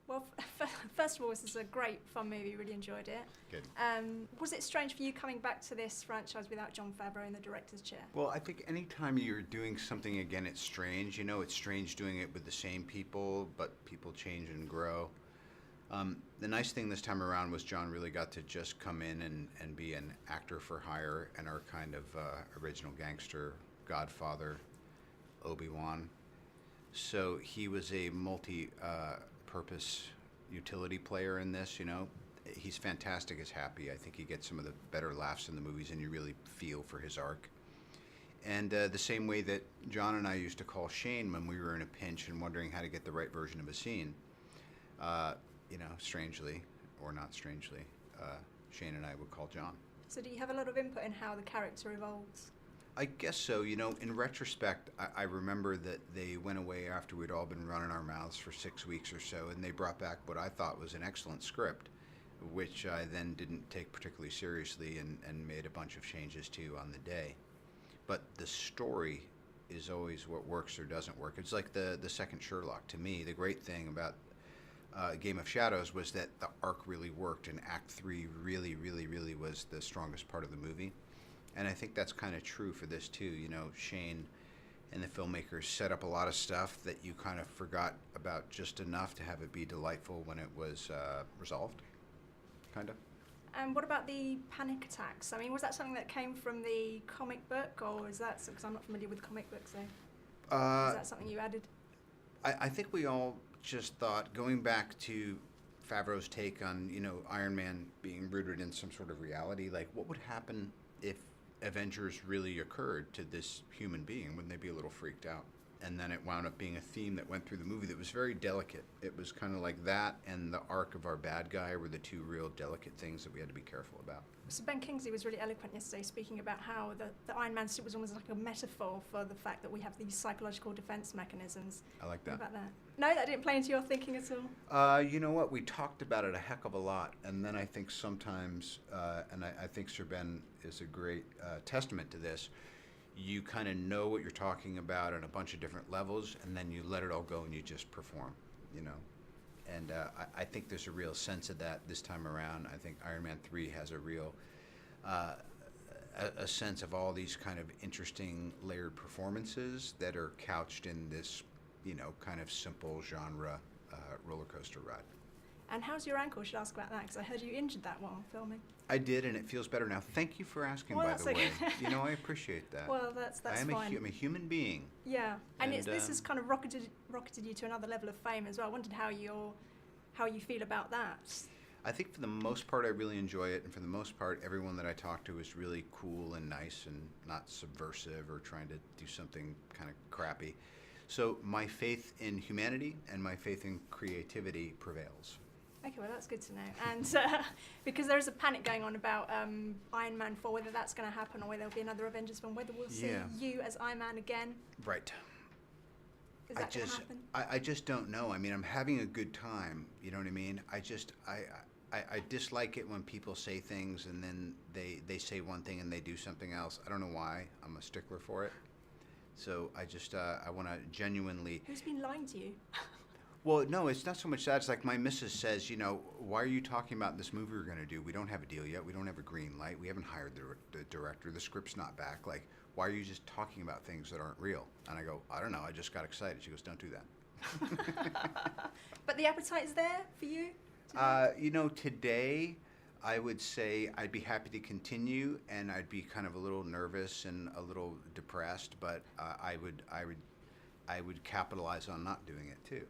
Well, first of all, this is a great, fun movie. Really enjoyed it. Good. Was it strange for you coming back to this franchise without Jon Favreau in the director's chair? Well, I think anytime you're doing something again, it's strange. It's strange doing it with the same people, but people change and grow. The nice thing this time around was John really got to just come in and be an actor for hire and our kind of original gangster, Godfather, Obi-Wan. So he was a multi-purpose utility player in this, He's fantastic as Happy. I think he gets some of the better laughs in the movies, and you really feel for his arc. And the same way that John and I used to call Shane when we were in a pinch and wondering how to get the right version of a scene, strangely or not strangely, Shane and I would call John. So do you have a lot of input in how the character evolves? I guess so. In retrospect, I remember that they went away after we'd all been running our mouths for 6 weeks or so, and they brought back what I thought was an excellent script, which I then didn't take particularly seriously and made a bunch of changes to on the day. But the story is always what works or doesn't work. It's like the second Sherlock. To me, the great thing about Game of Shadows was that the arc really worked, and Act 3 really, really, really was the strongest part of the movie. And I think that's kind of true for this too. Shane and the filmmakers set up a lot of stuff that you kind of forgot about just enough to have it be delightful when it was resolved, kind of. And what about the panic attacks? I mean, was that something that came from the comic book, or is that, because I'm not familiar with comic books, so is that something you added? I think we all just thought, going back to Favreau's take on, Iron Man being rooted in some sort of reality, like what would happen if Avengers really occurred to this human being? Wouldn't they be a little freaked out? And then it wound up being a theme that went through the movie that was very delicate. It was kind of like that and the arc of our bad guy were the two real delicate things that we had to be careful about. So Ben Kingsley was really eloquent yesterday, speaking about how the Iron Man suit was almost like a metaphor for the fact that we have these psychological defense mechanisms. I like that. What about that? No, that didn't play into your thinking at all? You know what? We talked about it a heck of a lot. And then I think sometimes, and I think Sir Ben is a great testament to this, you kind of know what you're talking about on a bunch of different levels, and then you let it all go and you just perform, And I think there's a real sense of that this time around. I think Iron Man 3 has a real a sense of all these kind of interesting layered performances that are couched in this, kind of simple genre roller coaster ride. And how's your ankle? I should ask about that, because I heard you injured that while filming. I did, and it feels better now. Thank you for asking, well, by the way. Okay. I appreciate that. Well, that's fine. I'm a human being. Yeah, and this has kind of rocketed you to another level of fame as well. I wondered how you feel about that. I think for the most part, I really enjoy it, and for the most part, everyone that I talk to is really cool and nice and not subversive or trying to do something kind of crappy. So my faith in humanity and my faith in creativity prevails. Okay, well, that's good to know. And because there is a panic going on about Iron Man 4, whether that's going to happen or whether there'll be another Avengers film, whether we'll see you as Iron Man again. Right. Is that going to happen? I just don't know. I mean, I'm having a good time. You know what I mean? I dislike it when people say things and then they say one thing and they do something else. I don't know why. I'm a stickler for it. So I want to genuinely... Who's been lying to you? Well, no, it's not so much that. It's like my missus says, why are you talking about this movie we're going to do? We don't have a deal yet. We don't have a green light. We haven't hired the director. The script's not back. Like, why are you just talking about things that aren't real? And I go, I don't know. I just got excited. She goes, don't do that. But the appetite is there for you? Today I would say I'd be happy to continue, and I'd be kind of a little nervous and a little depressed, but I would capitalize on not doing it too.